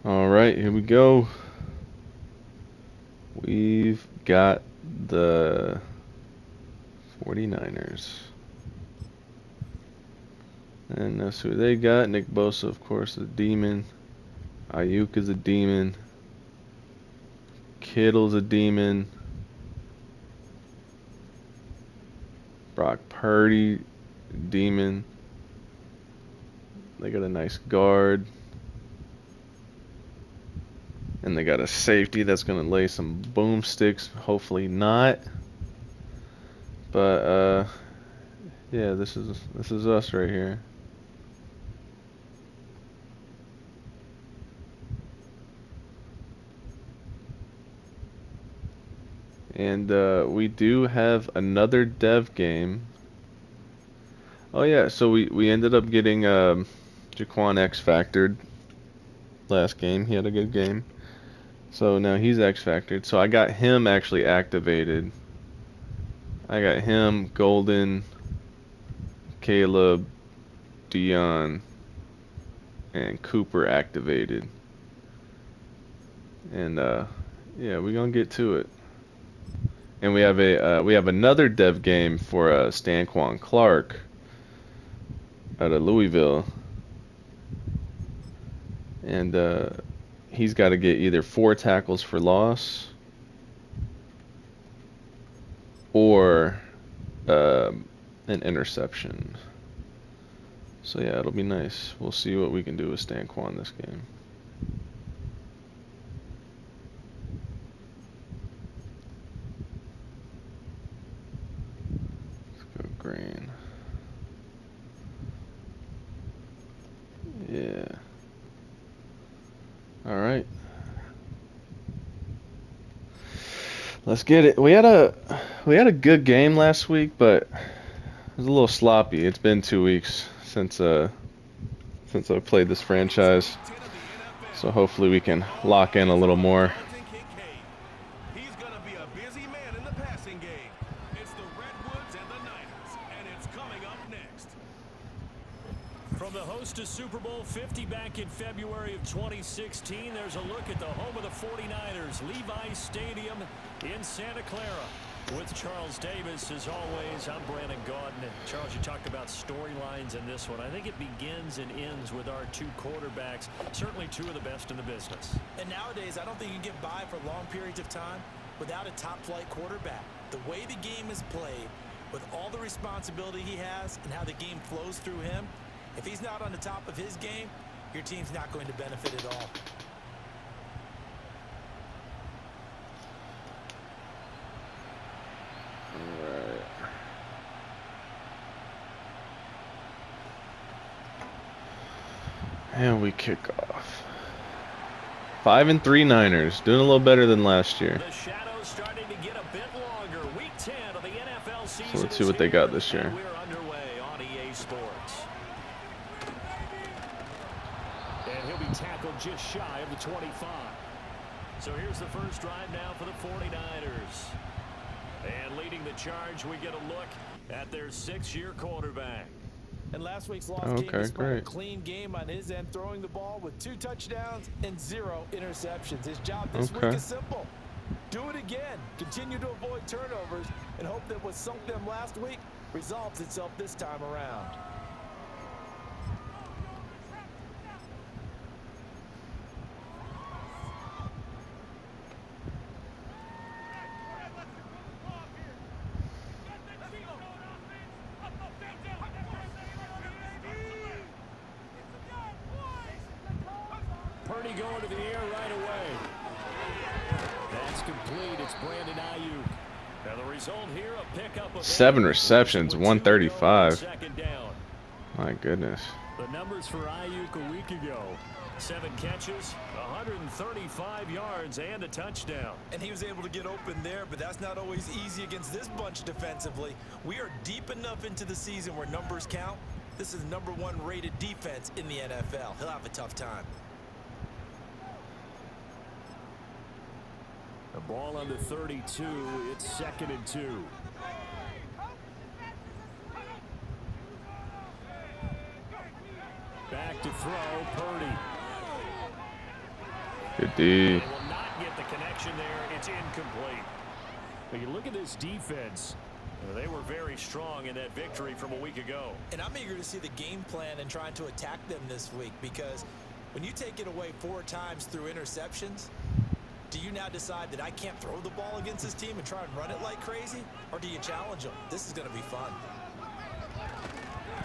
All right, here we go. We've got the 49ers. And that's who they got. Nick Bosa, of course, a demon. Ayuk is a demon. Kittle's a demon. Brock Purdy, demon. They got a nice guard. And they got a safety that's going to lay some boomsticks. Hopefully not. But, yeah, this is us right here. And we do have another dev game. Oh yeah, so we ended up getting Jaquan X Factored last game. He had a good game. So now he's X Factored. So I got him actually activated. I got him, Golden, Caleb, Dion, and Cooper activated. And yeah, we're gonna get to it. And we have another dev game for Stanquan Clark out of Louisville. And he's got to get either 4 tackles for loss or an interception. So yeah, it'll be nice. We'll see what we can do with Stanquan this game. Let's go green. Yeah. All right. Let's get it. We had a good game last week, but it was a little sloppy. It's been 2 weeks since I played this franchise. So hopefully we can lock in a little more. He's going to be a busy man in the passing game. It's the Redwoods and the Niners, and it's coming up next. From the host to Super Bowl 50 back in February of 2016, there's a look at the home of the 49ers, Levi's Stadium in Santa Clara. With Charles Davis, as always, I'm Brandon Gaudin. Charles, you talked about storylines in this one. I think it begins and ends with our 2 quarterbacks, certainly 2 of the best in the business. And nowadays, I don't think you can get by for long periods of time without a top-flight quarterback. The way the game is played, with all the responsibility he has and how the game flows through him, if he's not on the top of his game, your team's not going to benefit at all. Alright. And we kick off. 5-3 Niners, doing a little better than last year. The shadows starting to get a bit longer. Week 10 of the NFL season. So let's see what they got this year. We're underway on EA Sports. And he'll be tackled just shy of the 25. So here's the first drive now for the 49ers. And leading the charge, we get a look at their 6-year quarterback. And last week's loss came despite a clean game on his end, throwing the ball with 2 touchdowns and 0 interceptions. His job this week is simple. Do it again. Continue to avoid turnovers and hope that what sunk them last week resolves itself this time around. Purdy going to the air right away. That's complete. It's Brandon Ayuk. Now the result here, a pickup of 7 receptions, 135. Second down. My goodness. The numbers for Ayuk a week ago. 7 catches, 135 yards, and a touchdown. And he was able to get open there, but that's not always easy against this bunch defensively. We are deep enough into the season where numbers count. This is the #1 rated defense in the NFL. He'll have a tough time. The ball on the 32. It's 2nd and 2. Back to throw, Purdy. Good D. They will not get the connection there. It's incomplete. But you look at this defense. They were very strong in that victory from a week ago. And I'm eager to see the game plan and trying to attack them this week, because when you take it away 4 times through interceptions, do you now decide that I can't throw the ball against this team and try and run it like crazy? Or do you challenge them? This is going to be fun.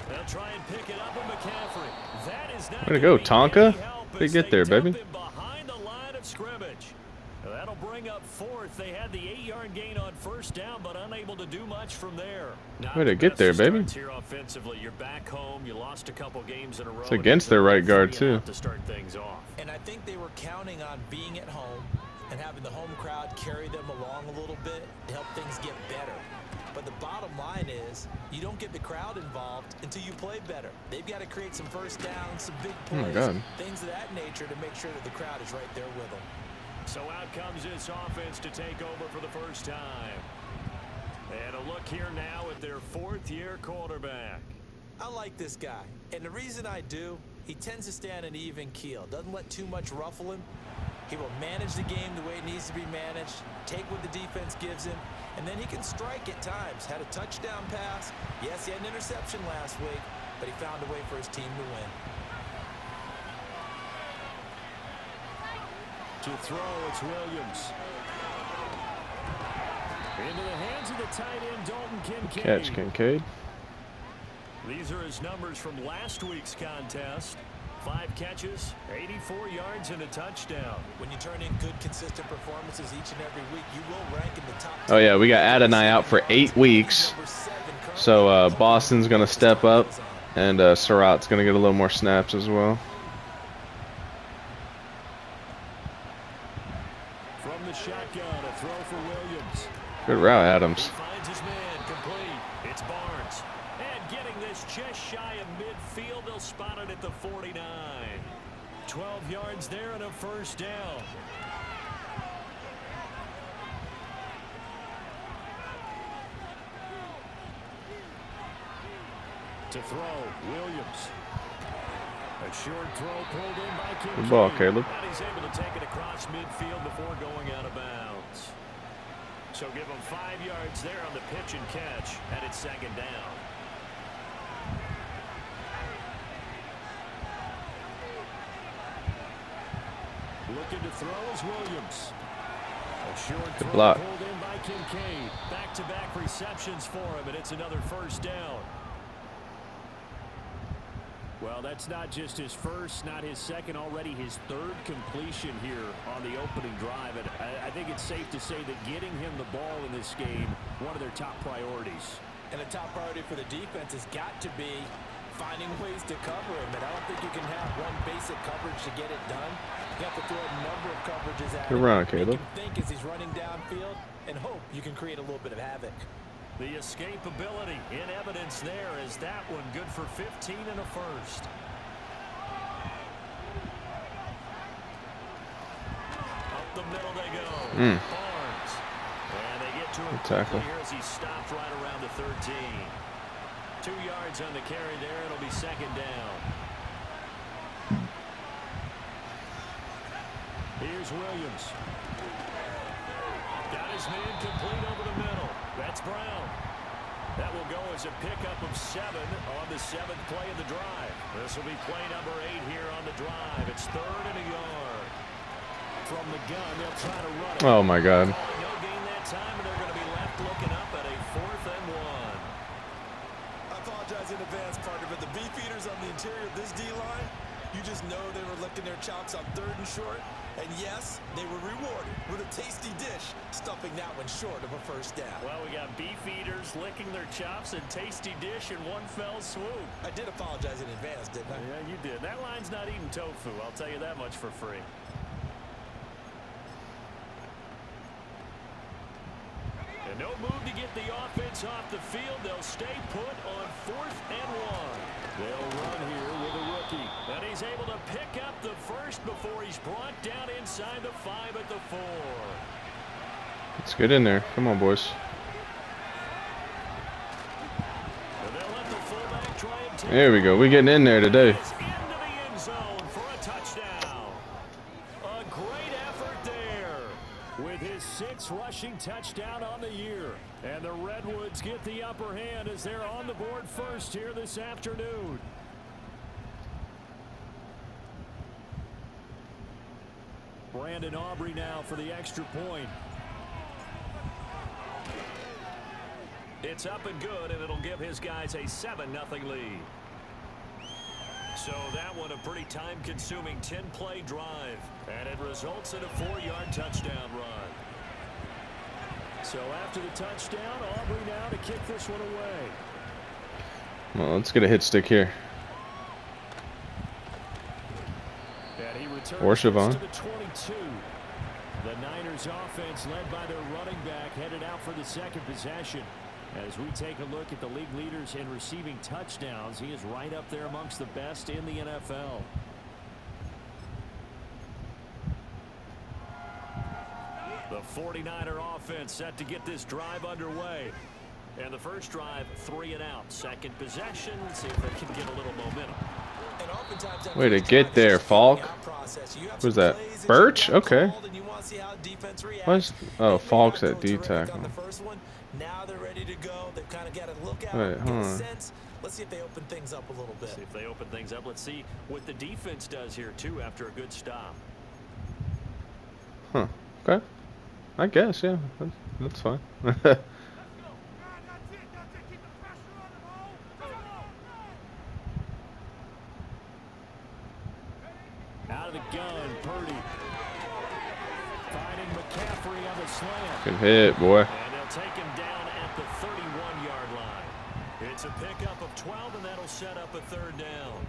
They'll try and pick it up with McCaffrey. That is not Way to go, Tonka. They get there, baby. Behind the line of scrimmage. That'll bring up 4th. They had the 8-yard gain on 1st down, but unable to do much from there. Way to get there, baby. Here offensively, you're back home. You lost a couple games in a row. It's against their right guard too. To start things off. And I think they were counting on being at home and having the home crowd carry them along a little bit to help things get better. But the bottom line is, you don't get the crowd involved until you play better. They've got to create some first downs, some big plays, things of that nature to make sure that the crowd is right there with them. So out comes this offense to take over for the first time. And a look here now at their 4th-year quarterback. I like this guy, and the reason I do, he tends to stay on an even keel. Doesn't let too much ruffle him. He will manage the game the way it needs to be managed, take what the defense gives him, and then he can strike at times. Had a touchdown pass. Yes, he had an interception last week, but he found a way for his team to win. To throw, it's Williams. Into the hands of the tight end, Dalton Kincaid. Catch, Kincaid. These are his numbers from last week's contest. 5 catches, 84 yards, and a touchdown. When you turn in good, consistent performances each and every week, you will rank in the top 10. Oh, yeah, we got Adonai out for 8 weeks. So Boston's going to step up, and Surratt's going to get a little more snaps as well. From the shotgun, a throw for Williams. Good route, Adams. He finds his man, complete. It's Barnes. And getting this just shy of midfield, they'll spot it at the 49. 12 yards there and a first down. To throw, Williams. A short throw pulled in by Kincaid. Good ball, Caleb. And he's able to take it across midfield before going out of bounds. So give him 5 yards there on the pitch and catch, and it's 2nd down. Looking to throw is Williams. A short throw block. pulled in by Kincaid. Back-to-back receptions for him, and it's another first down. Well, that's not just his first, not his second, already his 3rd completion here on the opening drive. And I think it's safe to say that getting him the ball in this game, one of their top priorities. And the top priority for the defense has got to be finding ways to cover him. And I don't think you can have one basic coverage to get it done. You have to throw a number of coverages at him. Good run, Caleb. Make him think as he's running downfield and hope you can create a little bit of havoc. The escapability in evidence there is that one good for 15 and a first. Up the middle they go. Barnes. And they get to him quickly here as he stopped right around the 13. 2 yards on the carry there. It'll be 2nd down. Here's Williams. Got his man complete over the middle. That's Brown. That will go as a pickup of 7 on the 7th play of the drive. This will be play number 8 here on the drive. It's 3rd and a yard. From the gun, they'll try to run it. Oh, my God. No gain that time, and they're going to be left looking up at a 4th and 1. I apologize in advance, partner, but the beefeaters on the interior of this D-line, you just know they were licking their chops on 3rd and short. And yes, they were rewarded with a tasty dish, stuffing that one short of a first down. Well, we got beef eaters licking their chops and tasty dish in one fell swoop. I did apologize in advance, didn't I? Yeah, you did. That line's not eating tofu, I'll tell you that much for free. And no move to get the offense off the field. They'll stay put on 4th and 1. They'll run here with a rookie. And he's able to pick up the first before he's brought down inside the 5 at the 4. Let's get in there. Come on, boys. And they'll let the fullback try and take There we go. We're getting in there today. into the end zone for a touchdown. A great his 6th rushing touchdown on the year. And the Redwoods get the upper hand as they're on the board first here this afternoon. Brandon Aubrey now for the extra point. It's up and good, and it'll give his guys a 7-0 lead. So that one a pretty time-consuming 10-play drive, and it results in a 4-yard touchdown run. So after the touchdown, Aubrey now to kick this one away. Well, let's get a hit stick here. And he returns Or Siobhan. to the 22. The Niners offense led by their running back headed out for the second possession. As we take a look at the league leaders in receiving touchdowns, he is right up there amongst the best in the NFL. The 49er offense set to get this drive underway. And the first drive, 3 and out. Second possession, see if they can get a little momentum. Way to get there, Falk. Who's that? Birch? Okay. Oh, Falk's at D tackle. Now they're ready to go. They've kind of got to look out. Wait, hold on. Let's see if they open things up a little bit. See if they open things up. Let's see what the defense does here, too, after a good stop. Huh. Okay. I guess, yeah. That's fine. Out of the gun, Purdy. Finding McCaffrey on the slant. Good hit, boy. And they'll take him down at the 31-yard line. It's a pickup of 12, and that'll set up a 3rd down.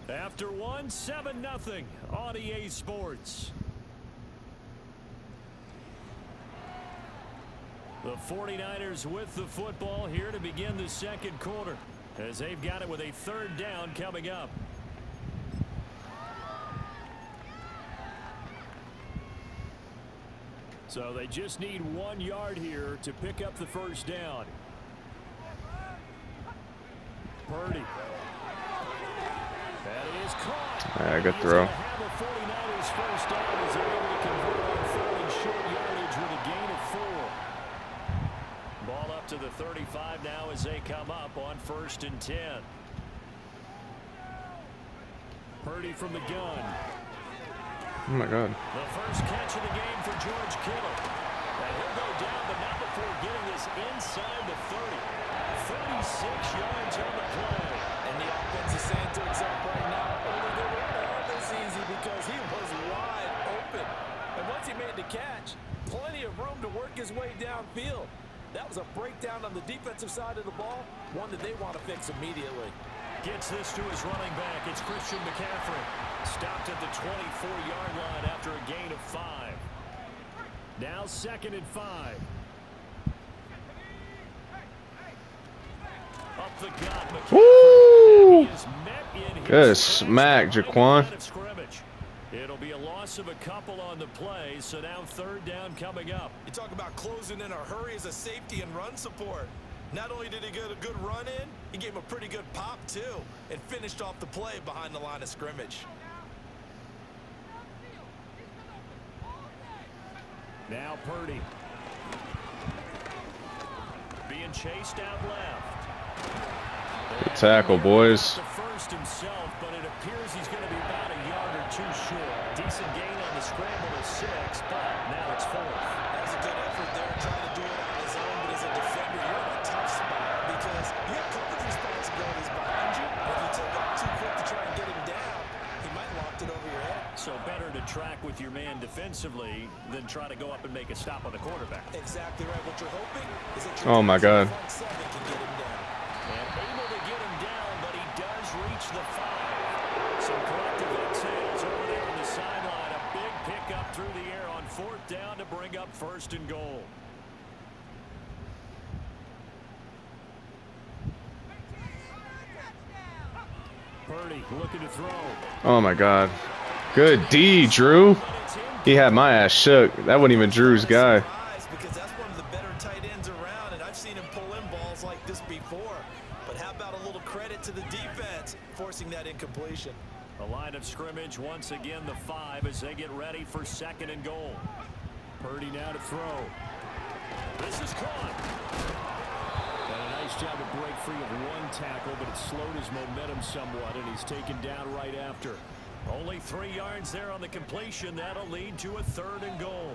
After one, 7-0 on EA Sports. The 49ers with the football here to begin the second quarter, as they've got it with a 3rd down coming up. So they just need 1 yard here to pick up the first down. Purdy. That is caught. Yeah, good throw. Have a 49ers first down as they're able to convert on 3rd and short yardage with a gain of 4. Ball up to the 35 now as they come up on 1st and 10. Purdy from the gun. Oh my God. The first catch of the game for George Kittle. And he'll go down, but not before getting this inside the 30. 36 yards on the play. And the offense is saying to itself right now, only the run this easy because he was wide open. And once he made the catch, plenty of room to work his way downfield. That was a breakdown on the defensive side of the ball, one that they want to fix immediately. Gets this to his running back. It's Christian McCaffrey. Stopped at the 24-yard line after a gain of 5. Now 2nd and 5. Up the gut, McCaffrey. Woo! He is met in Good his smack, right Jaquan. line of scrimmage. It'll be a loss of a couple on the play, so now 3rd down coming up. You talk about closing in a hurry as a safety and run support. Not only did he get a good run in, he gave him a pretty good pop too and finished off the play behind the line of scrimmage. Now Purdy. Being chased out left. Good tackle, boys. The first himself, but it appears he's going to be about a yard or 2 short. Decent gain on the scramble of 6, but now it's 4th. That was a good effort there, trying to do it on his own, but as a defender, you're in a tough spot because you have coverage responsibilities behind you. If you took off too quick to try and get him down, he might have locked it over your head. So better to track with your man defensively than try to go up and make a stop on the quarterback. Exactly right. What you're hoping is that Oh my God. front 7 can get him down. And able to get him down, but he does reach the 5. Some collective exhales over there on the sideline. A big pickup through the air on 4th down to bring up 1st and goal. Purdy looking to throw. Oh my God. Good D, Drew. He had my ass shook. That wasn't even Drew's guy. Because that's one of the The line of scrimmage once again the 5 as they get ready for 2nd and goal. Purdy now to throw. This is caught. And a nice job to break free of one tackle, but it slowed his momentum somewhat, and he's taken down right after. Only 3 yards there on the completion. That'll lead to a 3rd and goal.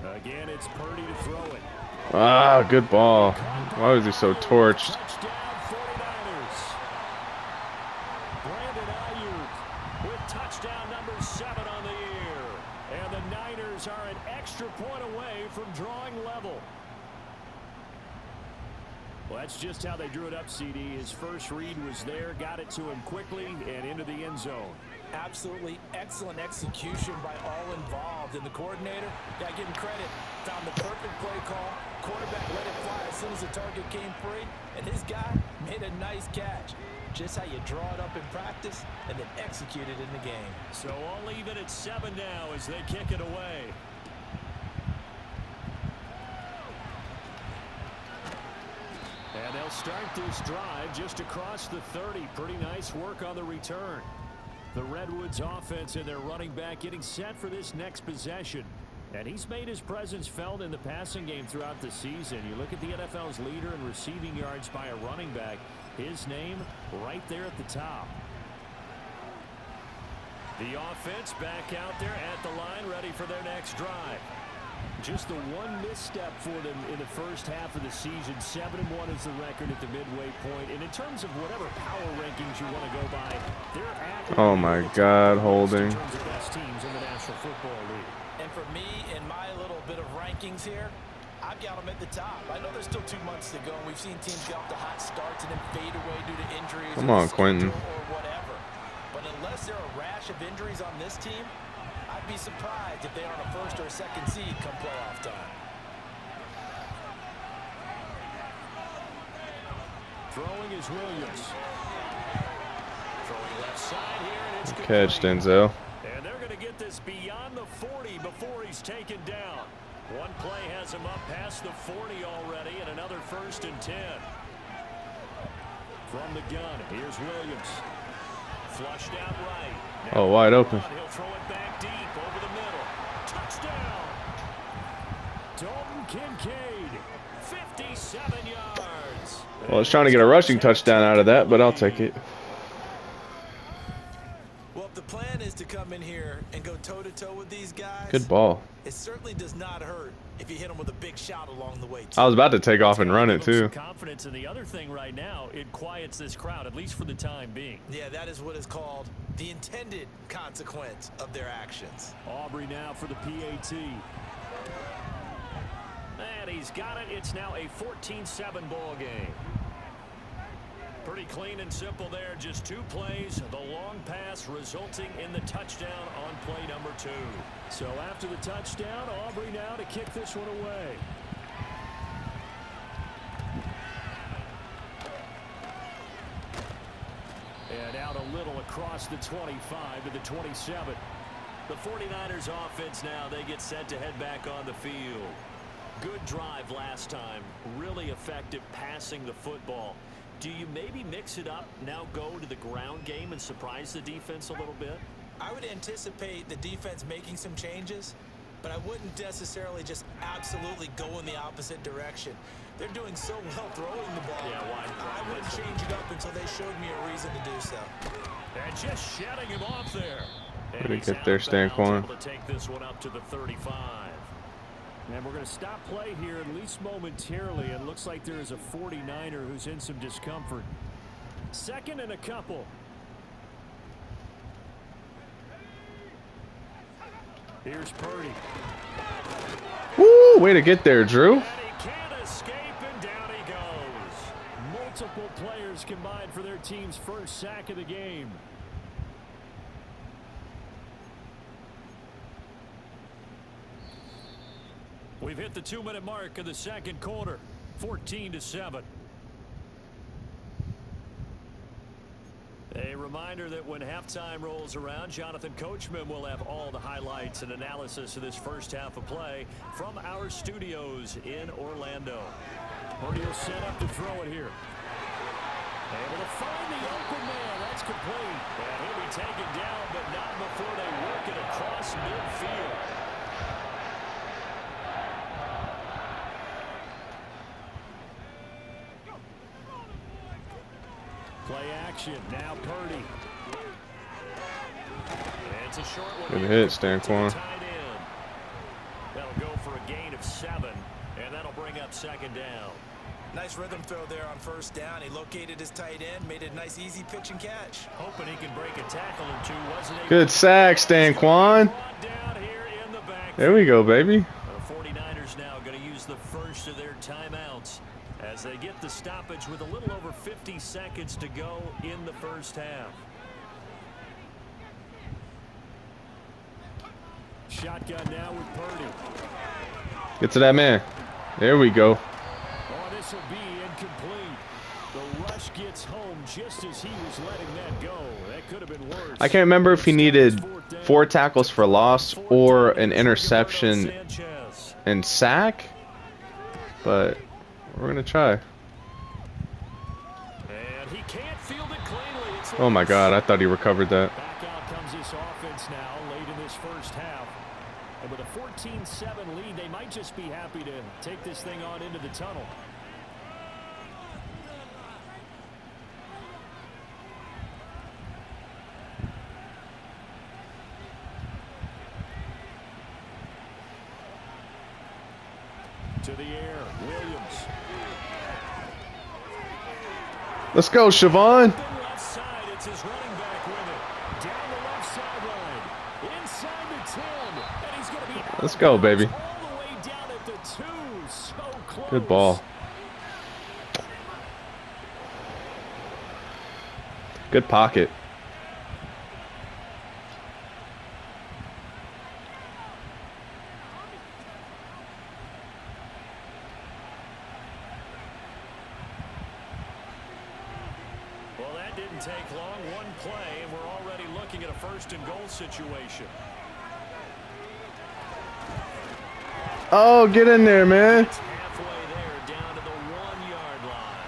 Again, it's Purdy to throw it. Ah, good ball. Why was he so torched? Touchdown 49ers. Brandon Ayuk with touchdown number 7 on the year. And the Niners are an extra point away from drawing level. Well, that's just how they drew it up, CD. His first read was there, got it to him quickly, and into the end zone. Absolutely excellent execution by all involved. And the coordinator, got to give him credit, found the perfect play call. Quarterback let it fly as soon as the target came free. And this guy made a nice catch. Just how you draw it up in practice and then execute it in the game. So all even at 7 now as they kick it away. And they'll start this drive just across the 30. Pretty nice work on the return. The Redwoods offense and their running back getting set for this next possession. And he's made his presence felt in the passing game throughout the season. You look at the NFL's leader in receiving yards by a running back. His name right there at the top. The offense back out there at the line, ready for their next drive. Just the one misstep for them in the first half of the season. 7-1 is the record at the midway point. And in terms of whatever power rankings you want to go by, they're at Oh my God, holding. in terms of best teams in the National Football League. And for me, in my little bit of rankings here, I've got them at the top. I know there's still 2 months to go. We've seen teams get off to hot starts and then fade away due to injuries. Come on, Quentin. Or whatever. But unless there are a rash of injuries on this team, I'd be surprised if they aren't a 1st or a 2nd seed come playoff time. Throwing is Williams. Throwing left side here, and it's Good complete. catch, Denzel. And they're going to get this beyond the 40 before he's taken down. One play has him up past the 40 already, and another 1st and 10. From the gun, here's Williams. Flushed out right. Now Oh, wide open. he'll throw it back deep over the middle. Touchdown! Dalton Kincaid, 57 yards. Well, I was trying to get a rushing touchdown out of that, but I'll take it. Well, if the plan is to come in here and go toe-to-toe with these guys, Good ball. it certainly does not hurt if you hit them with a big shot along the way, too. I was about to take off and run it too. Confidence in the other thing right now, it quiets this crowd, at least for the time being. Yeah, that is what is called the intended consequence of their actions. Aubrey now for the PAT. And he's got it. It's now a 14-7 ball game. Pretty clean and simple there. Just 2 plays. The long pass resulting in the touchdown on play number 2. So after the touchdown, Aubrey now to kick this one away. And out a little across the 25 to the 27. The 49ers offense now, they get set to head back on the field. Good drive last time. Really effective passing the football. Do you maybe mix it up, now go to the ground game and surprise the defense a little bit? I would anticipate the defense making some changes, but I wouldn't necessarily just absolutely go in the opposite direction. They're doing so well throwing the ball. Yeah, I wouldn't change it up until they showed me a reason to do so. And just shutting him off there. Way to get there, Stanquan. Able to take this one up to the 35. And we're going to stop play here at least momentarily. It looks like there is a 49er who's in some discomfort. 2nd and a couple. Here's Purdy. Woo! Way to get there, Drew. And he can't escape, and down he goes. Multiple players combined for their team's first sack of the game. We've hit the 2-minute mark of the 2nd quarter. 14-7. A reminder that when halftime rolls around, Jonathan Coachman will have all the highlights and analysis of this first half of play from our studios in Orlando. Purdy will set up to throw it here. Able to find the open man. That's complete. And he'll be taken down, but not before they work it across midfield. Play action. Now Purdy. And it's a short one. Good hit, Stanquan. That'll go for a gain of 7, and that'll bring up second down. Nice rhythm throw there on first down. He located his tight end, made it a nice easy pitch and catch. Hoping he can break a tackle or two. Wasn't able. Good sack, Stanquan. There we go, baby. The 49ers now going to use the first of their timeouts as they get the stoppage with a little over 50 seconds to go in the first half. Shotgun now with Purdy. Get to that man. There we go. Oh, this will be incomplete. The rush gets home just as he was letting that go. That could have been worse. I can't remember if he needed 4 tackles for loss or an interception and sack, but we're gonna try. And he can't field it cleanly. Oh my God! I thought he recovered that. Back out comes this offense now late in this first half. And with a 14-7 lead, they might just be happy to take this thing on into the tunnel. To the air, Williams. Let's go, Siobhan. Left side, it's his running back with it. Down the left sideline. Inside the 10. And he's going to be out. Let's go, baby. All the way down at the 2. So close. Good ball. Good pocket. Well, that didn't take long. One play, and we're already looking at a first-and-goal situation. Oh, get in there, man. It's halfway there, down to the 1-yard line.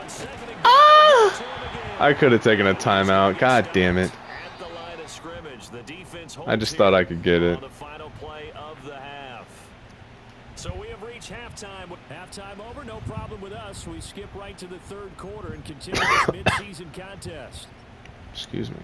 On second and goal, to him again. I could have taken a timeout. God damn it. At the line of scrimmage, the defense I just holds thought here I could get it. on the final play of the half. So we have reached halftime. Halftime over, no problem with us. We skip right to the third quarter and continue this mid-season contest. Excuse me.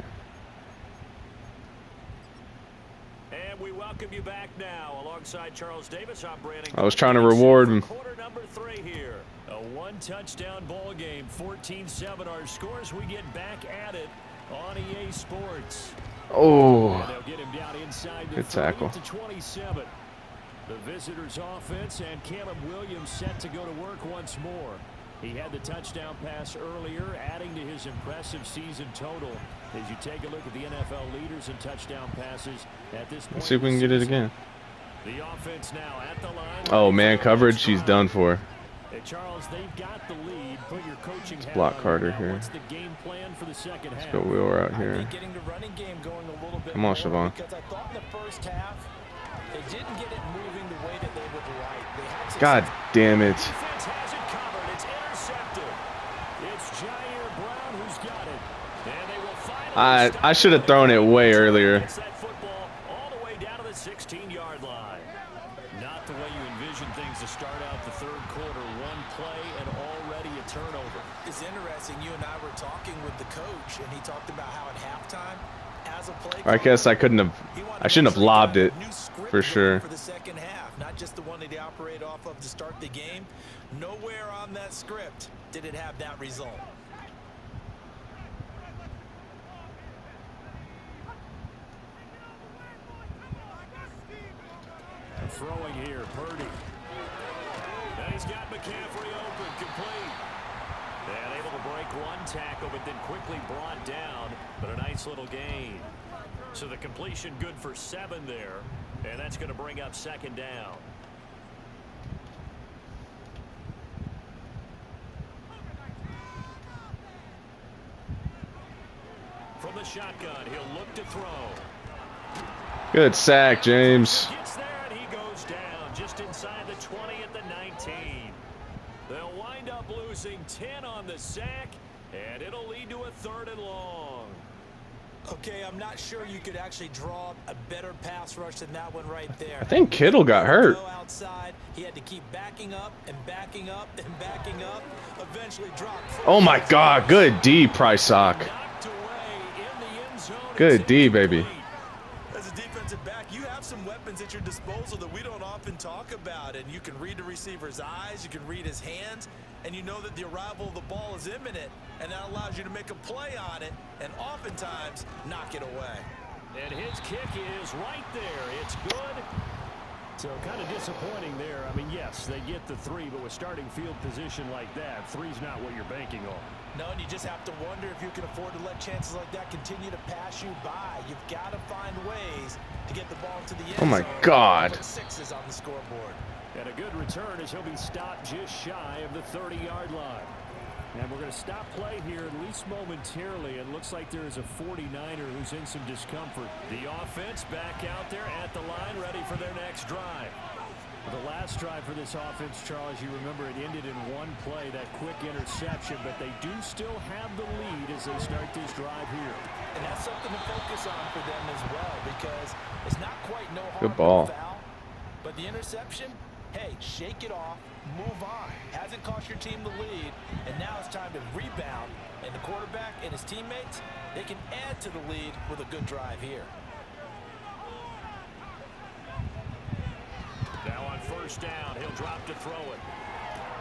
And we welcome you back now alongside Charles Davis. I'm Brandon. I was trying to reward him. Quarter number 3 here. A one-touchdown ball game. 14-7 our scores. We get back at it on EA Sports. Oh. And they'll get him down inside the Good tackle. to 27. The visitors' offense and Caleb Williams set to go to work once more. He had the touchdown pass earlier, adding to his impressive season total. As you take a look at the NFL leaders in touchdown passes at this point. Let's see if we can get it again. The offense now at the line. Oh, man, coverage. She's done for. Hey, Charles, they've got the lead. Put your coaching hat Block on Carter now. here. What's the game plan for the second half? Let's go Wheeler out I here. think getting the running game going a little bit Come on, more Siobhan. because I thought in the first half they didn't get it moving the way that they would like. They had success. God damn it. Defense has it covered. It's intercepted. It's Jair Brown who's got it. And they will finally I should have thrown it way earlier. Gets that football all the way down to the 16-yard line. Not the way you envision things to start out the third quarter. One play and already a turnover. It's interesting. You and I were talking with the coach, and he talked about how at halftime, as a play I guess I couldn't have. I shouldn't have lobbed it for sure. For the second half, not just the one that he operated off of to start the game. Nowhere on that script did it have that result. Throwing here, Purdy. And he's got McCaffrey open, complete. And able to break one tackle, but then quickly brought down. But a nice little gain. So the completion good for 7 there. And that's going to bring up second down. From the shotgun, he'll look to throw. Good sack, James. Gets there, They'll wind up losing 10 on the sack, and it'll lead to a 3rd and long. Okay, I'm not sure you could actually draw a better pass rush than that one right there. I think Kittle got hurt. Outside, he had to keep backing up and backing up and backing up. Eventually dropped. Oh my God! Good D, Price Sock. Good D, baby. As a defensive back, you have some weapons at your disposal that we don't often talk about, and you can read the receiver's eyes, you can read his hands, and you know that the arrival of the ball is imminent, and that allows you to make a play on it and oftentimes knock it away. And his kick is right there. It's good. So kind of disappointing there. I mean, yes, they get the 3, but with starting field position like that, 3's not what you're banking on. No, and you just have to wonder if you can afford to let chances like that continue to pass you by. You've got to find ways to get the ball to the end zone. Oh my God. 6 on the scoreboard. And a good return as he'll be stopped just shy of the 30-yard line. And we're going to stop play here at least momentarily. It looks like there is a 49er who's in some discomfort. The offense back out there at the line, ready for their next drive. The last drive for this offense, Charles, you remember it ended in one play, that quick interception, but they do still have the lead as they start this drive here. And that's something to focus on for them as well, because it's not quite no harm, good ball. No foul, but the interception, hey, shake it off, move on. Hasn't cost your team the lead, and now it's time to rebound. And the quarterback and his teammates, they can add to the lead with a good drive here. Now on 1st down, he'll drop to throw it.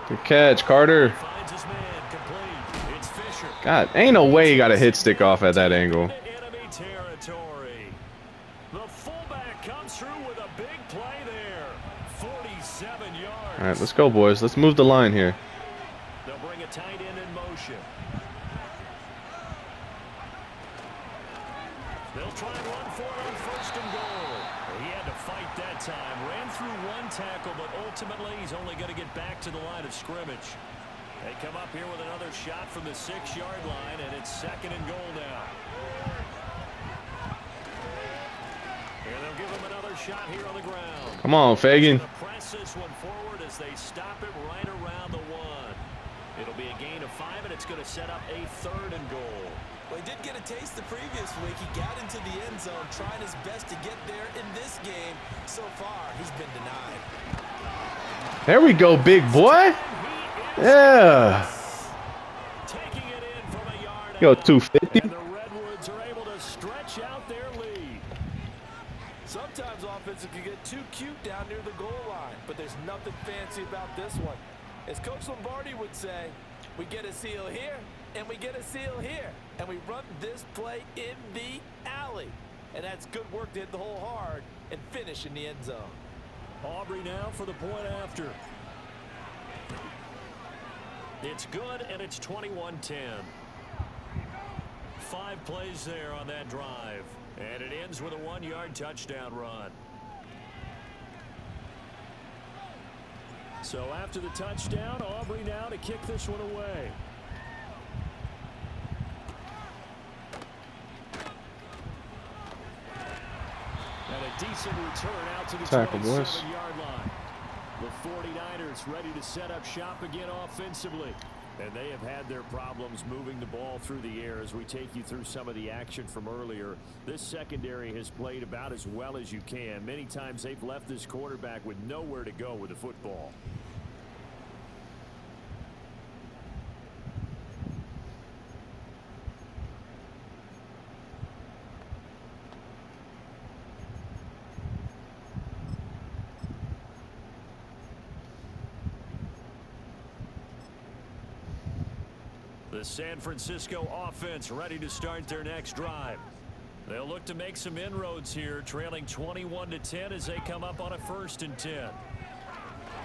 Good catch, Carter. Finds his man, complete. It's Fisher. God, ain't no way he got a hit stick off at that angle. Enemy territory. The fullback comes through with a big play there. 47 yards. All right, let's go, boys. Let's move the line here. They'll bring a tight end in motion. They'll try and run for it on 1st and goal. He had to fight that time. Ran through one tackle, but ultimately he's only going to get back to the line of scrimmage. They come up here with another shot from the 6-yard line, and it's 2nd and goal now. And they'll give him another shot here on the ground. Come on, Fagan. Press this one forward as they stop it right around the 1. It'll be a gain of 5, and it's going to set up a 3rd and goal. Well, he did get a taste the previous week. He got into the end zone, trying his best to get there in this game. So far, he's been denied. There we go, big boy. Yeah. Taking it in from a yard Go out. 250. And the Redwoods are able to stretch out their lead. Sometimes offenses can get too cute down near the goal line, but there's nothing fancy about this one. As Coach Lombardi would say, we get a seal here, and we get a seal here, and we run this play in the alley. And that's good work to hit the hole hard and finish in the end zone. Aubrey now for the point after. It's good, and it's 21-10. 5 plays there on that drive, and it ends with a 1-yard touchdown run. So after the touchdown, Aubrey now to kick this one away. And a decent return out to the 27-yard line. The 49ers ready to set up shop again offensively. And they have had their problems moving the ball through the air as we take you through some of the action from earlier. This secondary has played about as well as you can. Many times they've left this quarterback with nowhere to go with the football. The San Francisco offense ready to start their next drive. They'll look to make some inroads here, trailing 21-10 as they come up on a 1st and 10.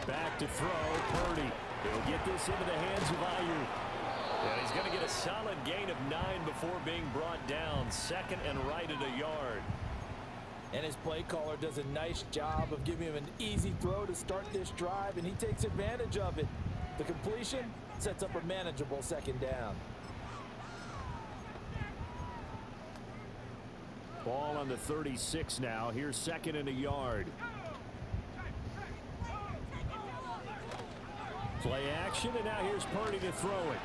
Back to throw, Purdy. He'll get this into the hands of Aiyuk. And he's going to get a solid gain of 9 before being brought down. 2nd and right at a yard. And his play caller does a nice job of giving him an easy throw to start this drive, and he takes advantage of it. The completion sets up a manageable 2nd down. Ball on the 36 now. Here's 2nd and a yard. Play action, and now here's Purdy to throw it.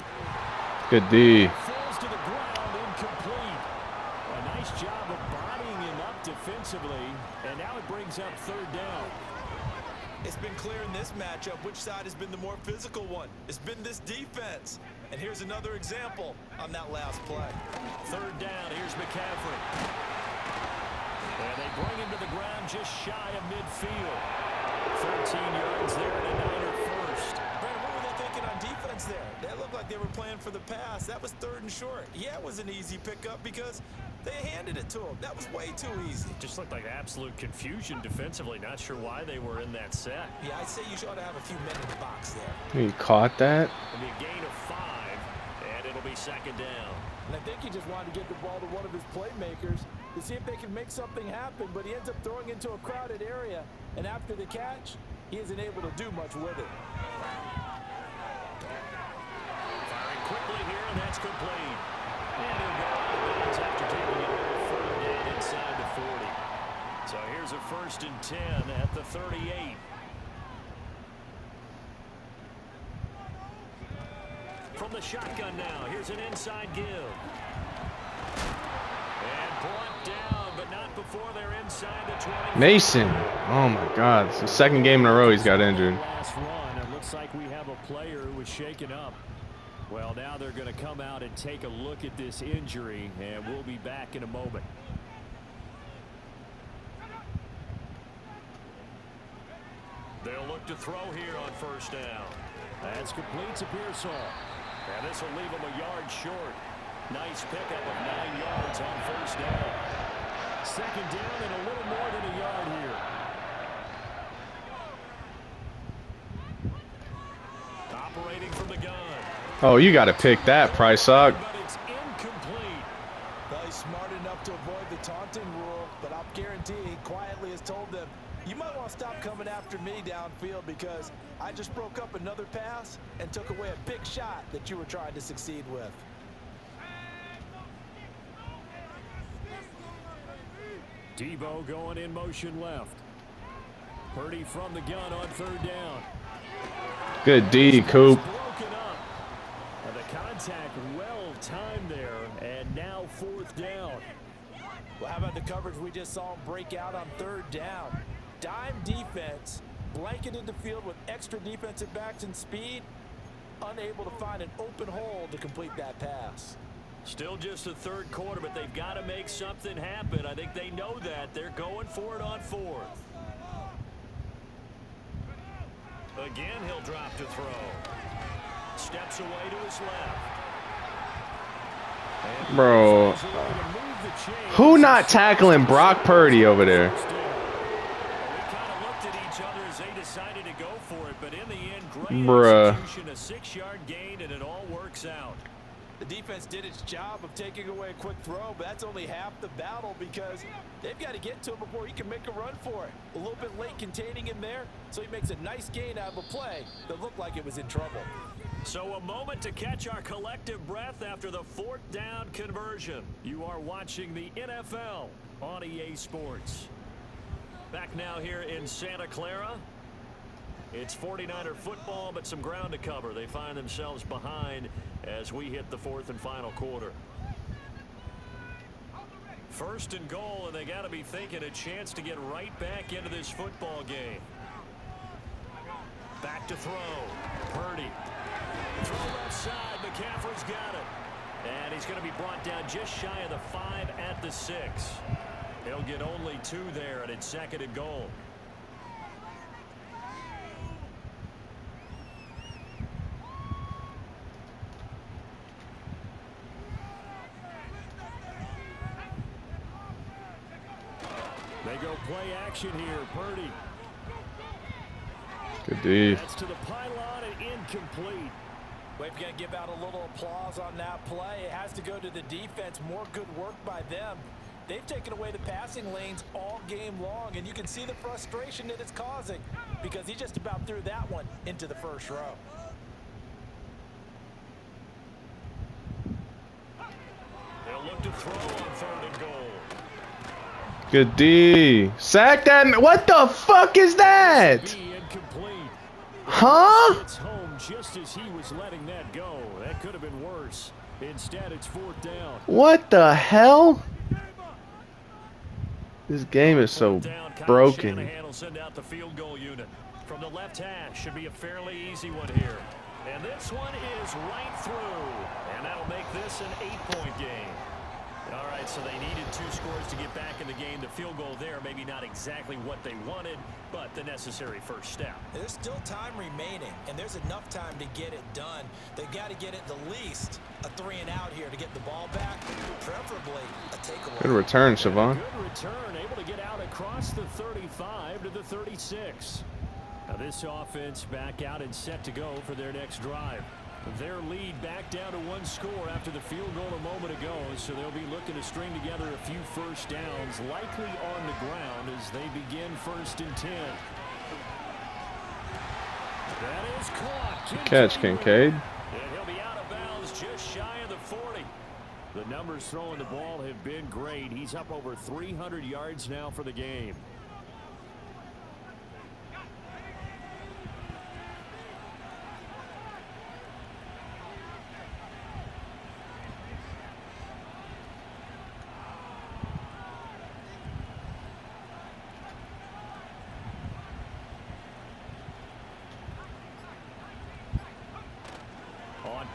Good D. Falls to the ground, incomplete. A nice job of bodying him up defensively, and now it brings up third down. It's been clear in this matchup which side has been the more physical one. It's been this defense. And here's another example on that last play. Third down, here's McCaffrey. And they bring him to the ground just shy of midfield. 13 yards there and a Niner first. Brandon, what were they thinking on defense there? They looked like they were playing for the pass. That was third and short. Yeah, it was an easy pickup because they handed it to him. That was way too easy. Just looked like absolute confusion defensively. Not sure why they were in that set. Yeah, I'd say you ought to have a few men in the box there. He caught that. It'll be a gain of 5, and it'll be second down. And I think he just wanted to get the ball to one of his playmakers to see if they can make something happen, but he ends up throwing into a crowded area, and after the catch, he isn't able to do much with it. Firing quickly here, and that's complete. And he'll go out of bounds after taking it further down inside the 40. So here's a 1st and 10 at the 38. From the shotgun now, here's an inside give. And brought down, but not before they're inside the 20. Mason. Oh my God. It's the second game in a row he's got injured. Last run. It looks like we have a player who was shaken up. Well, now they're going to come out and take a look at this injury, and we'll be back in a moment. They'll look to throw here on 1st down. That's complete to Pearsall. And this will leave him a yard short. Nice pickup of 9 yards on 1st down. 2nd down and a little more than a yard here. Operating from the gun. Oh, you got to pick that, Prysock. But it's incomplete. Well, he's smart enough to avoid the taunting rule, but I'll guarantee he quietly has told them, you might want to stop coming after me downfield because I just broke up another pass and took away a big shot that you were trying to succeed with. Debo going in motion left. Purdy from the gun on 3rd down. Good D, Coop. Broken up. And the contact well timed there, and now 4th down. Well, how about the coverage we just saw him break out on 3rd down? Dime defense, blanketed the field with extra defensive backs and speed, unable to find an open hole to complete that pass. Still just the 3rd quarter, but they've got to make something happen. I think they know that. They're going for it on 4th. Again, he'll drop to throw. Steps away to his left. And Bro. finds a way to move the chains. Who not tackling Brock Purdy over there? They kind of looked at each other as they decided to go for it, but in the end, great Bruh. execution, a 6-yard gain, and it all works out. The defense did its job of taking away a quick throw, but that's only half the battle because they've got to get to him before he can make a run for it. A little bit late containing him there, so he makes a nice gain out of a play that looked like it was in trouble. So a moment to catch our collective breath after the 4th down conversion. You are watching the NFL on EA Sports. Back now here in Santa Clara. It's 49er football, but some ground to cover. They find themselves behind as we hit the 4th and final quarter. 1st and goal, and they got to be thinking a chance to get right back into this football game. Back to throw. Purdy. Throw left side. McCaffrey's got it. And he's going to be brought down just shy of the 5 at the 6. He'll get only 2 there, and it's 2nd and goal. They go play action here. Purdy. Good D. That's to the pylon and incomplete. We've got to give out a little applause on that play. It has to go to the defense. More good work by them. They've taken away the passing lanes all game long, and you can see the frustration that it's causing because he just about threw that one into the 1st row. They'll look to throw on 3rd and goal. Good D. Sack that. What the fuck is that? Incomplete. Huh? It's home just as he was letting that go. That could have been worse. Instead, it's 4th down. What the hell? This game is so broken. Shanahan will send out the field goal unit. From the left hash, should be a fairly easy one here. And this one is right through. And that'll make this an 8-point game. All right, so they needed 2 scores to get back in the game. The field goal there, maybe not exactly what they wanted, but the necessary first step. There's still time remaining, and there's enough time to get it done. They've got to get it the least a 3 and out here to get the ball back, preferably a takeaway. Good return, Siobhan. Good return, able to get out across the 35 to the 36. Now this offense back out and set to go for their next drive. Their lead back down to 1 score after the field goal a moment ago, so they'll be looking to string together a few first downs, likely on the ground as they begin 1st and 10. That is caught. Good catch, Kincaid. And he'll be out of bounds just shy of the 40. The numbers throwing the ball have been great. He's up over 300 yards now for the game.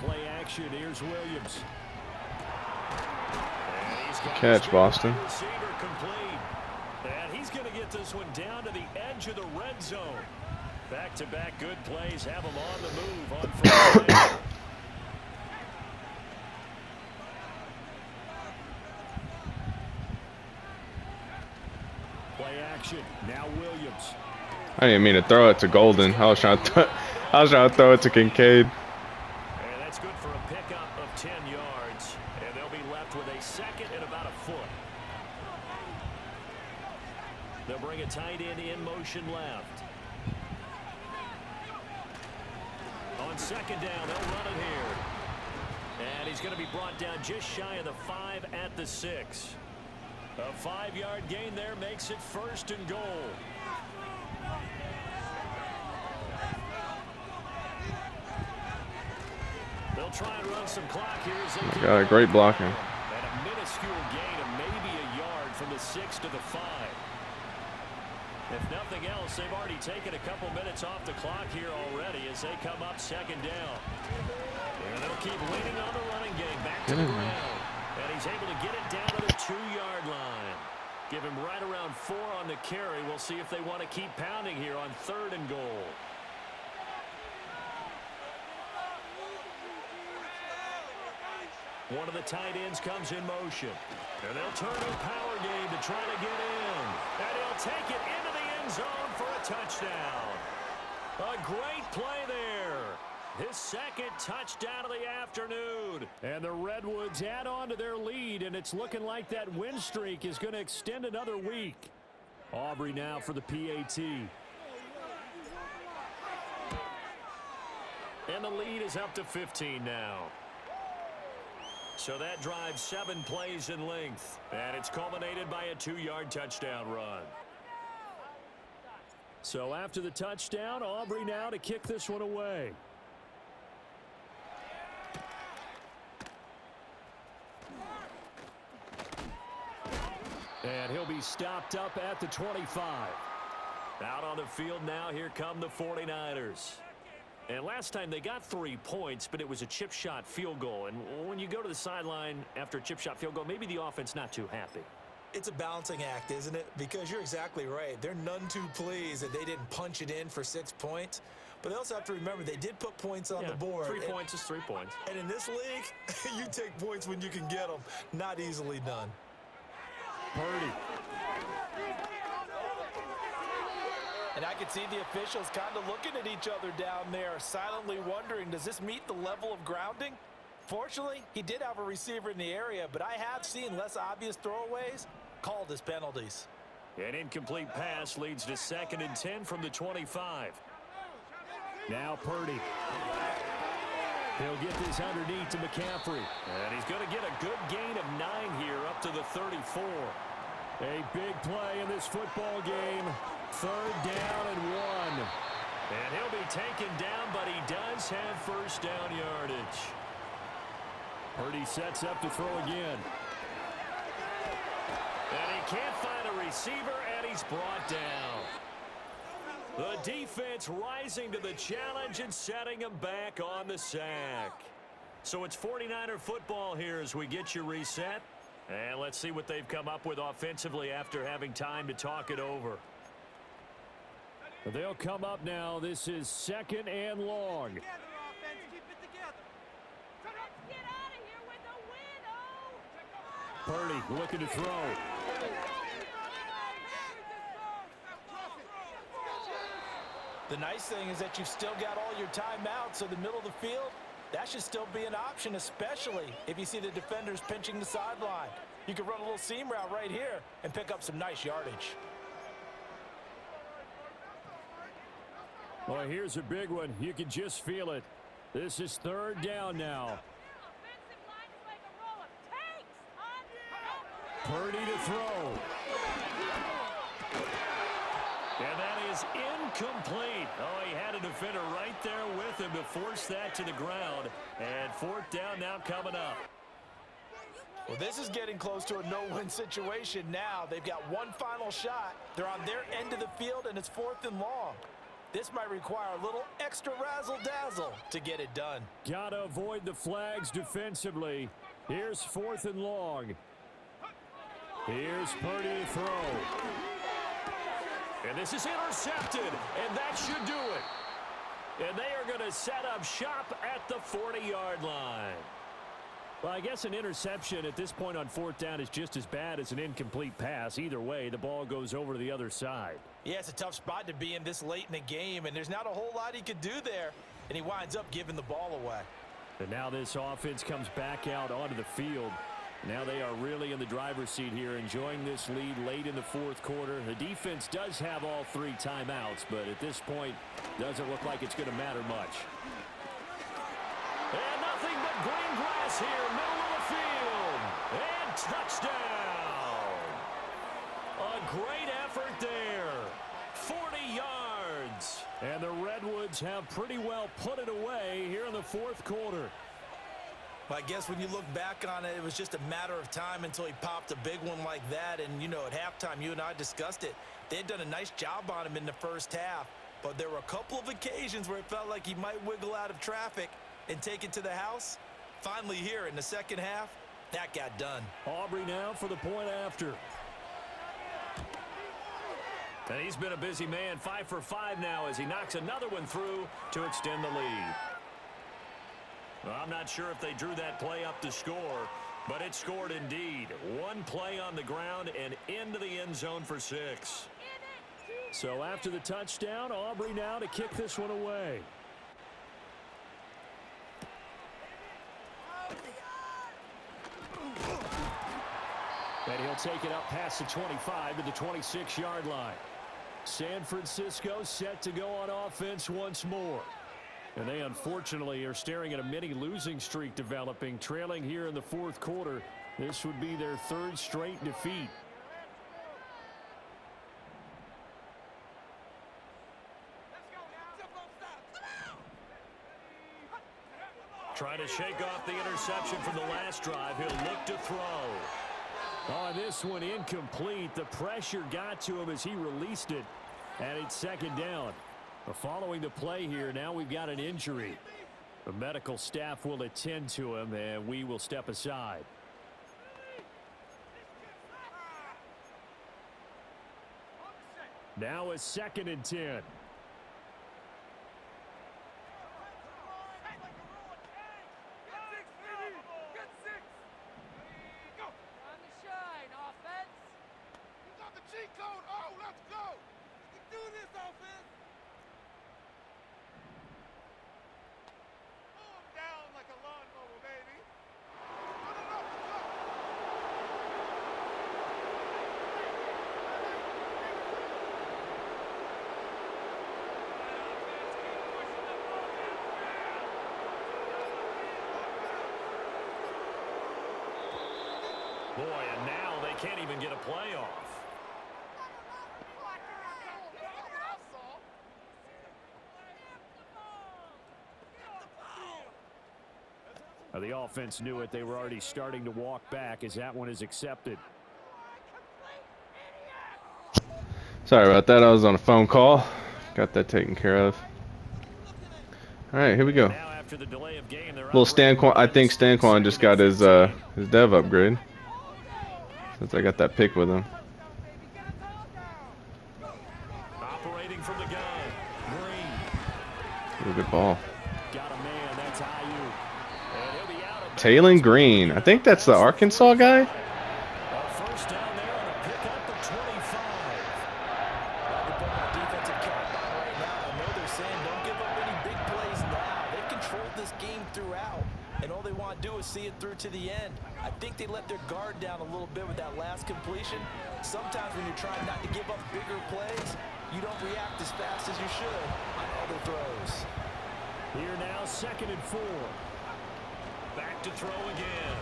Play action. Here's Williams. Catch, Boston. And he's going to get this one down to the edge of the red zone. Back-to-back good plays have him on the move on first down. Play action. Now Williams. I didn't mean to throw it to Golden. I was trying to throw it to Kincaid. And that's good for a pickup of 10 yards. And they'll be left with a second and about a foot. They'll bring a tight end in motion left. On second down, they'll run it here. And he's going to be brought down just shy of the 5 at the 6. A 5-yard gain there makes it 1st and goal. They'll try and run some clock here as they got a great blocking. And a minuscule gain of maybe a yard from the 6 to the 5. If nothing else, they've already taken a couple minutes off the clock here already as they come up second down. And they'll keep leaning on the running game back to the ground. And he's able to get it down to the 2-yard line. Give him right around 4 on the carry. We'll see if they want to keep pounding here on 3rd and goal. One of the tight ends comes in motion. And they'll turn to a power game to try to get in. And he'll take it into the end zone for a touchdown. A great play there. His 2nd touchdown of the afternoon. And the Redwoods add on to their lead, and it's looking like that win streak is going to extend another week. Aubrey now for the PAT. And the lead is up to 15 now. So that drives 7 plays in length. And it's culminated by a 2-yard touchdown run. So after the touchdown, Aubrey now to kick this one away. And he'll be stopped up at the 25. Out on the field now, here come the 49ers. And last time they got 3 points, but it was a chip shot field goal. And when you go to the sideline after a chip shot field goal, maybe the offense not too happy. It's a balancing act, isn't it? Because you're exactly right. They're none too pleased that they didn't punch it in for 6 points. But they also have to remember they did put points on the board. 3 points is 3 points. And in this league, you take points when you can get them. Not easily done. Purdy. And I can see the officials kind of looking at each other down there, silently wondering, does this meet the level of grounding? Fortunately, he did have a receiver in the area, but I have seen less obvious throwaways called as penalties. An incomplete pass leads to 2nd and 10 from the 25. Now Purdy. He'll get this underneath to McCaffrey. And he's going to get a good gain of 9 here up to the 34. A big play in this football game. 3rd down and 1. And he'll be taken down, but he does have first down yardage. Purdy sets up to throw again. And he can't find a receiver, and he's brought down. The defense rising to the challenge and setting him back on the sack. So it's 49er football here as we get you reset. And let's see what they've come up with offensively after having time to talk it over. They'll come up now. This is 2nd and long. Together, offense. Keep it together. Let's get out of here with a win, Purdy looking to throw. The nice thing is that you've still got all your timeouts, so the middle of the field, that should still be an option, especially if you see the defenders pinching the sideline. You can run a little seam route right here and pick up some nice yardage. Well, here's a big one. You can just feel it. This is 3rd down now. Purdy to throw. And that is incomplete. Oh, he had a defender right there with him to force that to the ground. And 4th down now coming up. Well, this is getting close to a no-win situation now. They've got one final shot. They're on their end of the field, and it's 4th and long. This might require a little extra razzle-dazzle to get it done. Got to avoid the flags defensively. Here's 4th and long. Here's Purdy to throw. And this is intercepted, and that should do it. And they are going to set up shop at the 40-yard line. Well, I guess an interception at this point on 4th down is just as bad as an incomplete pass. Either way, the ball goes over to the other side. Yeah, it's a tough spot to be in this late in the game, and there's not a whole lot he could do there, and he winds up giving the ball away. And now this offense comes back out onto the field. Now they are really in the driver's seat here, enjoying this lead late in the 4th quarter. The defense does have all 3 timeouts, but at this point, doesn't look like it's going to matter much. And nothing but green grass here, middle of the field. And touchdown. A great effort there. 40 yards. And the Redwoods have pretty well put it away here in the 4th quarter. Well, I guess when you look back on it, it was just a matter of time until he popped a big one like that. And, you know, at halftime, you and I discussed it. They had done a nice job on him in the first half. But there were a couple of occasions where it felt like he might wiggle out of traffic and take it to the house. Finally here in the second half, that got done. Aubrey now for the point after. And he's been a busy man, 5 for 5 now as he knocks another one through to extend the lead. Well, I'm not sure if they drew that play up to score, but it scored indeed. One play on the ground and into the end zone for 6. So after the touchdown, Aubrey now to kick this one away. And he'll take it up past the 25 to the 26-yard line. San Francisco set to go on offense once more. And they unfortunately are staring at a mini losing streak developing, trailing here in the 4th quarter. This would be their 3rd straight defeat. Trying to shake off the interception from the last drive. He'll look to throw. Oh, this one incomplete. The pressure got to him as he released it. And it's 2nd down. Following the play here, now we've got an injury. The medical staff will attend to him, and we will step aside. Now a 2nd and 10. Boy, and now they can't even get a play off. The offense knew it. They were already starting to walk back as that one is accepted. Sorry about that. I was on a phone call. Got that taken care of. All right, here we go. Now after the delay of game, Little Stanquan. I think Stanquan just got his dev upgrade since I got that pick with him. Operating from the gun. Green. Ooh, good ball. Got a man. That's Ayuk. And he'll be out of Taylon Green. I think that's the Arkansas guy. First down there on a pickup of 25. They're putting on defensive countdown right now. I know they're saying don't give up any big plays now. They've controlled this game throughout, and all they want to do is see it through to the end. I think they let their guard down a little bit with that last completion. Sometimes when you're trying not to give up bigger plays, you don't react as fast as you should on other throws. Here now, 2nd and 4. Back to throw again.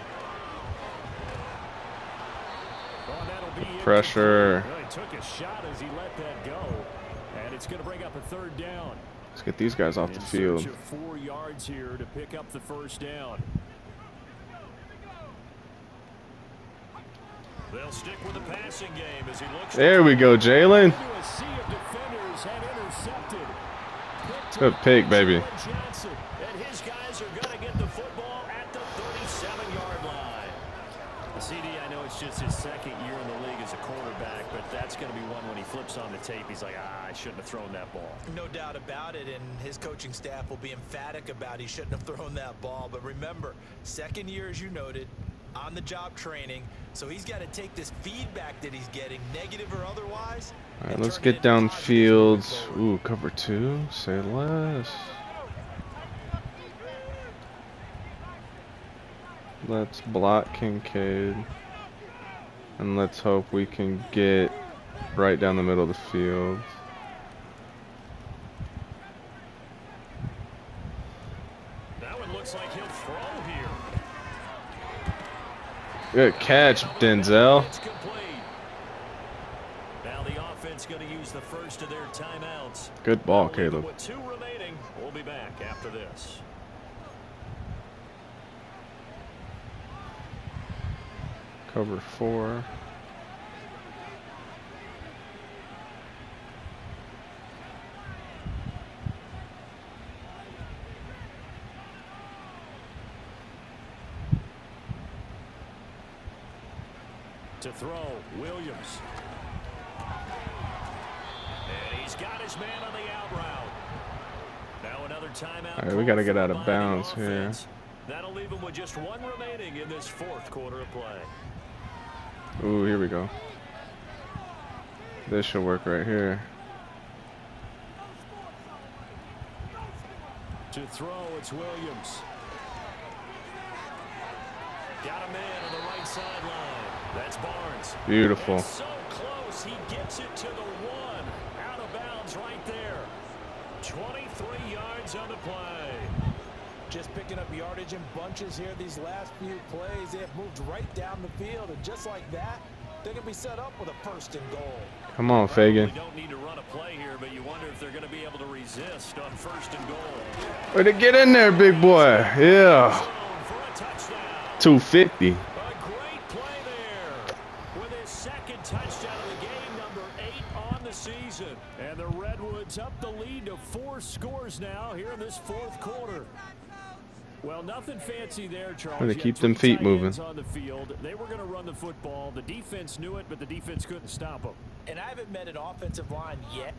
Oh, that'll be Pressure. well, he took a shot as he let that go. And it's going to bring up a 3rd down. Let's get these guys off the field. Search of 4 yards here to pick up the 1st down. They'll stick with the passing game as he looks. There we go, Jalen. A sea of defenders had intercepted. Good pick, baby. Johnson, and his guys are going to get the football at the 37-yard line. The CD, I know it's just his 2nd year in the league as a quarterback, but that's going to be one when he flips on the tape. He's like, I shouldn't have thrown that ball. No doubt about it, and his coaching staff will be emphatic about he shouldn't have thrown that ball. But remember, 2nd year, as you noted, on-the-job training, so he's got to take this feedback that he's getting, negative or otherwise. All right, let's get downfield. Ooh, cover 2. Say less. Let's block Kincaid. And let's hope we can get right down the middle of the field. That one looks like he'll throw here. Good catch, Denzel. It's complete. Now the offense going to use the first of their timeouts. Good ball, Caleb. With 2 remaining, we'll be back after this. Cover 4. To throw, Williams. And he's got his man on the out route. Now another timeout. All right, we got to get out of bounds here. That'll leave him with just 1 remaining in this 4th quarter of play. Ooh, here we go. This should work right here. To throw, it's Williams. Got a man on the right sideline. That's Barnes. Beautiful. That's so close. He gets it to the 1. Out of bounds right there. 23 yards on the play. Just picking up yardage in bunches here these last few plays. They have moved right down the field, and just like that, they're going to be set up with a 1st and goal. Come on, Fagan. Don't need to run a play here, but you wonder if they're going to be able to resist on 1st and goal. Way to get in there, big boy. Yeah. For a touchdown. 250. A great play there with his 2nd touchdown of the game, number 8 on the season. And the Redwoods up the lead to 4 scores now here in this 4th quarter. Well, nothing fancy there, Charles. Gonna keep them feet moving. On the field. They were going to run the football. The defense knew it, but the defense couldn't stop them. And I haven't met an offensive line yet.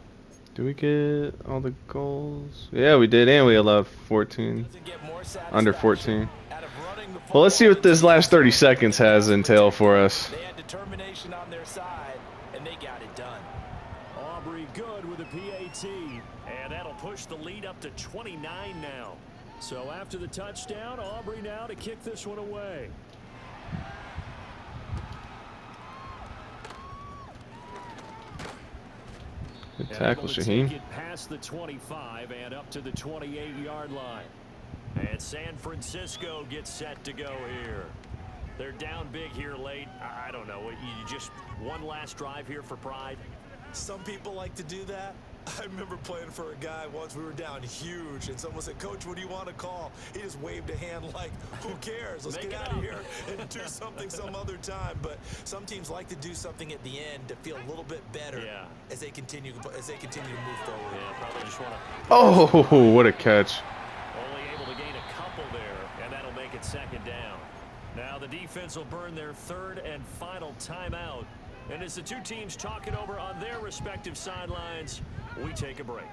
Do we get all the goals? Yeah, we did, and we allowed 14. Under 14. Well, let's see what this last 30 seconds has entail for us. They had determination on their side, and they got it done. Aubrey good with a PAT, and that'll push the lead up to 29 now. So after the touchdown, Aubrey now to kick this one away. Good tackle, Shaheem. Get past the 25 and up to the 28-yard line. And San Francisco gets set to go here. They're down big here late. I don't know. You just one last drive here for pride. Some people like to do that. I remember playing for a guy once. We were down huge, and someone said, "Coach, what do you want to call?" He just waved a hand like, "Who cares? Let's get out of here and do something some other time." But some teams like to do something at the end to feel a little bit better as they continue to move forward. Yeah, probably just want to. Oh, what a catch! Only able to gain a couple there, and that'll make it second down. Now the defense will burn their third and final timeout. And as the two teams talk it over on their respective sidelines, we take a break.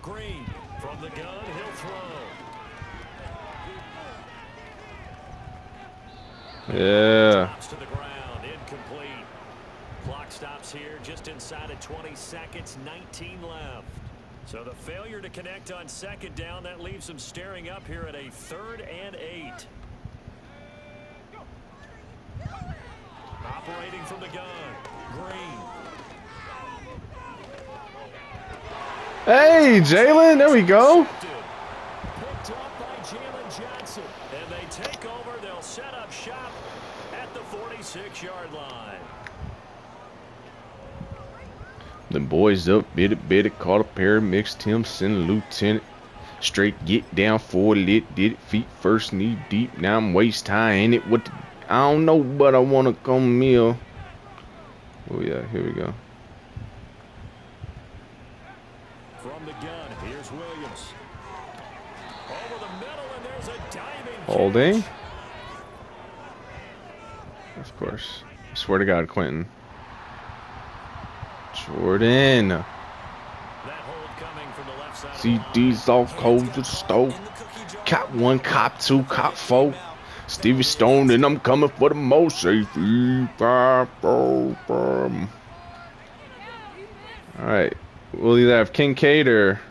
Green from the gun, he'll throw. Yeah. Drops to the ground, incomplete. Clock stops here just inside of 20 seconds, 19 left. So the failure to connect on second down, that leaves them staring up here at a 3rd and 8. Operating from the gun, Green. Hey, Jalen, there we go. Picked up by Jalen Johnson. And they take over. They'll set up shop at the 46-yard line. The boys up, bit it, caught a pair, mixed him, send a lieutenant. Straight get down for lit, did it, feet first, knee deep. Now I'm waist high, ain't it? What? I don't know, but I wanna come meal. Oh yeah, here we go. From the gun, here's Williams. Over the middle, and there's a diving Holding. catch. Of course. I swear to God, Quentin. Jordan. That hold coming from the left side. CD's all cold to stove. Cop 1, cop 2, cop 4. Stevie Stone, and I'm coming for the most safety. Alright. We'll either have Kincaid or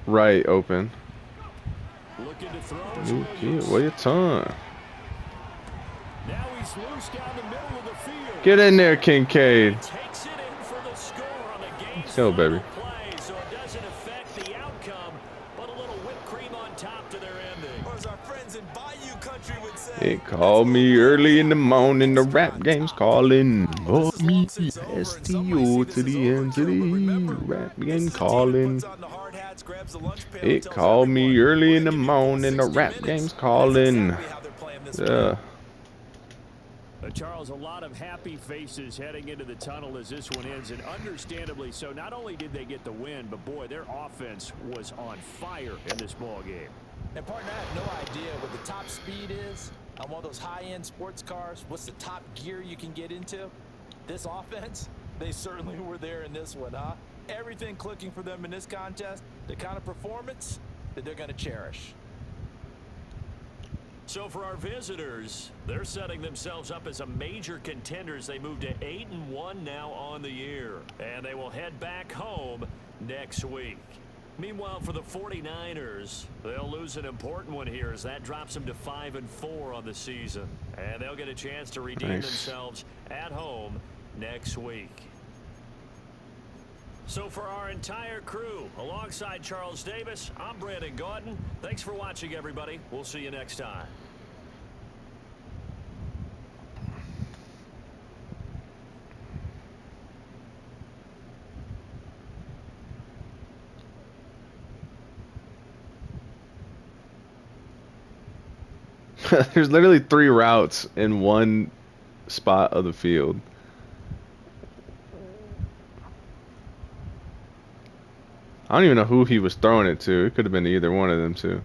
Wright open. Looking to throw New kid, what your ton? Now he's loose down the middle of the field. Get in there, Kincaid. Takes it in for the score on the game's Let's go, baby. play, so it doesn't affect the outcome, but a little whipped cream on top to their ending. Or as our friends in Bayou Country would say, It called me early in the morning. The rap game's calling. Oh, me. STO to the end to the rap game calling. It called me early in the morning. The rap game's calling. Yeah. Charles, a lot of happy faces heading into the tunnel as this one ends, and understandably so. Not only did they get the win, but boy, their offense was on fire in this ball game. And partner, I have no idea what the top speed is on one of those high-end sports cars. What's the top gear you can get into? This offense, they certainly were there in this one, huh? Everything clicking for them in this contest, the kind of performance that they're going to cherish. So for our visitors, they're setting themselves up as a major contender as they move to 8-1 now on the year. And they will head back home next week. Meanwhile, for the 49ers, they'll lose an important one here as that drops them to 5-4 on the season. And they'll get a chance to redeem themselves at home next week. So for our entire crew, alongside Charles Davis, I'm Brandon Gauton. Thanks for watching, everybody. We'll see you next time. There's literally 3 routes in one spot of the field. I don't even know who he was throwing it to. It could have been either one of them two.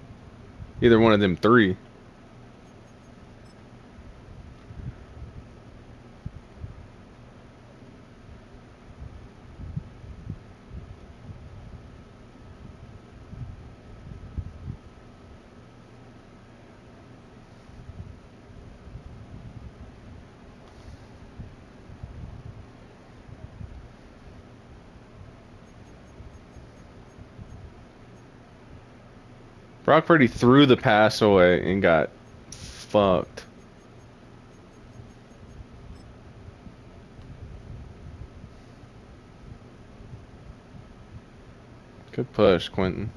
Either one of them 3. Brock Purdy threw the pass away and got fucked. Good push, Quentin.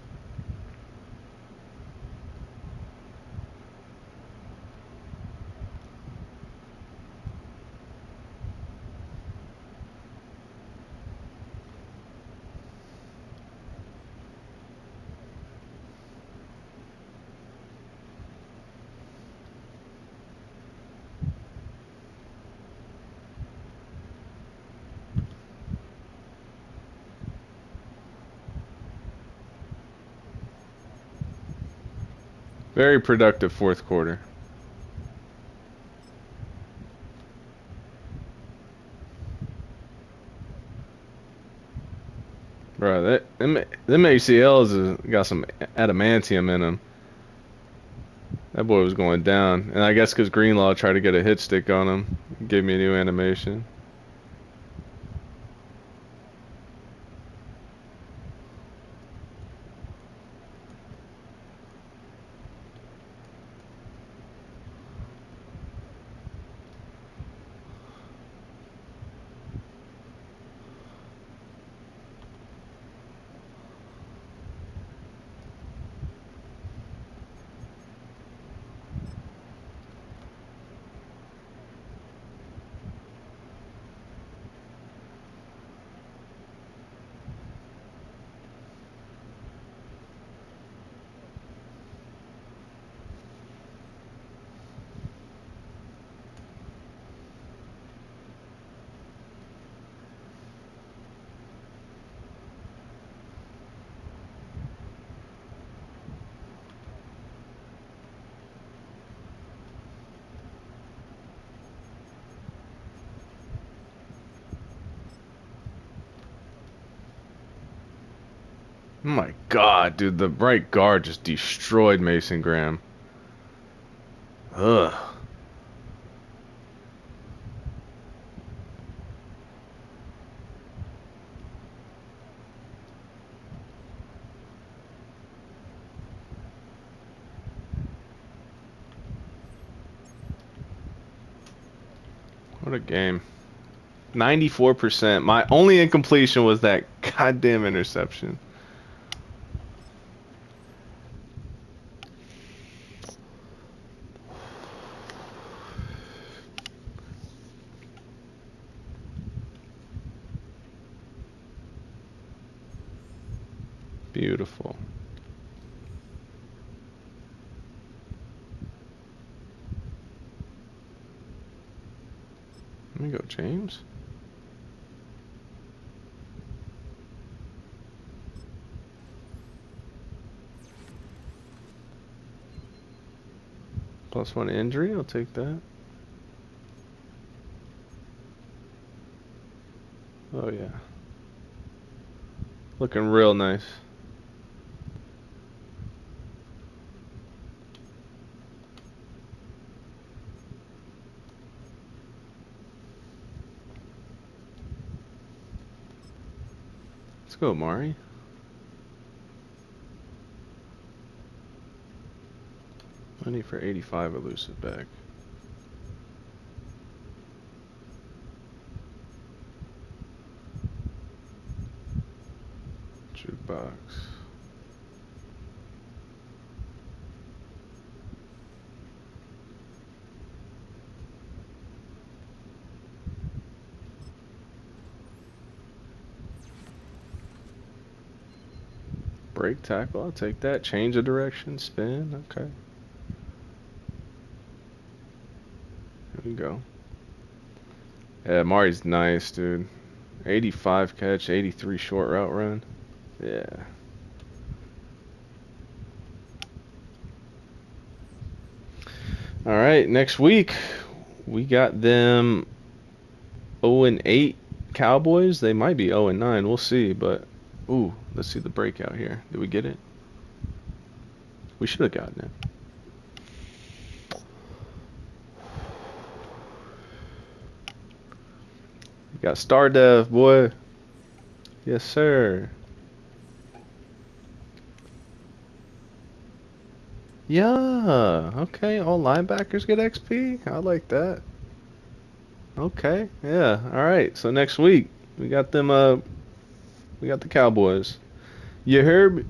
Very productive fourth quarter. Bro, them ACLs got some adamantium in them. That boy was going down. And I guess because Greenlaw tried to get a hit stick on him, gave me a new animation. Oh my God, dude, the right guard just destroyed Mason Graham. Ugh. What a game. 94%. My only incompletion was that goddamn interception. Beautiful. Let me go, James. +1 injury, I'll take that. Oh yeah. Looking real nice. Let's go, Mari. Money for 85 elusive back. Jukebox. Break tackle, I'll take that. Change of direction, spin, okay. Here we go. Yeah, Mari's nice, dude. 85 catch, 83 short route run. Yeah. All right, next week we got them 0-8 Cowboys. They might be 0-9. We'll see, but ooh, let's see the breakout here. Did we get it? We should have gotten it. We got Star Dev, boy. Yes, sir. Yeah. Okay, all linebackers get XP. I like that. Okay. Yeah. All right. So next week we got them. We got the Cowboys. You heard me?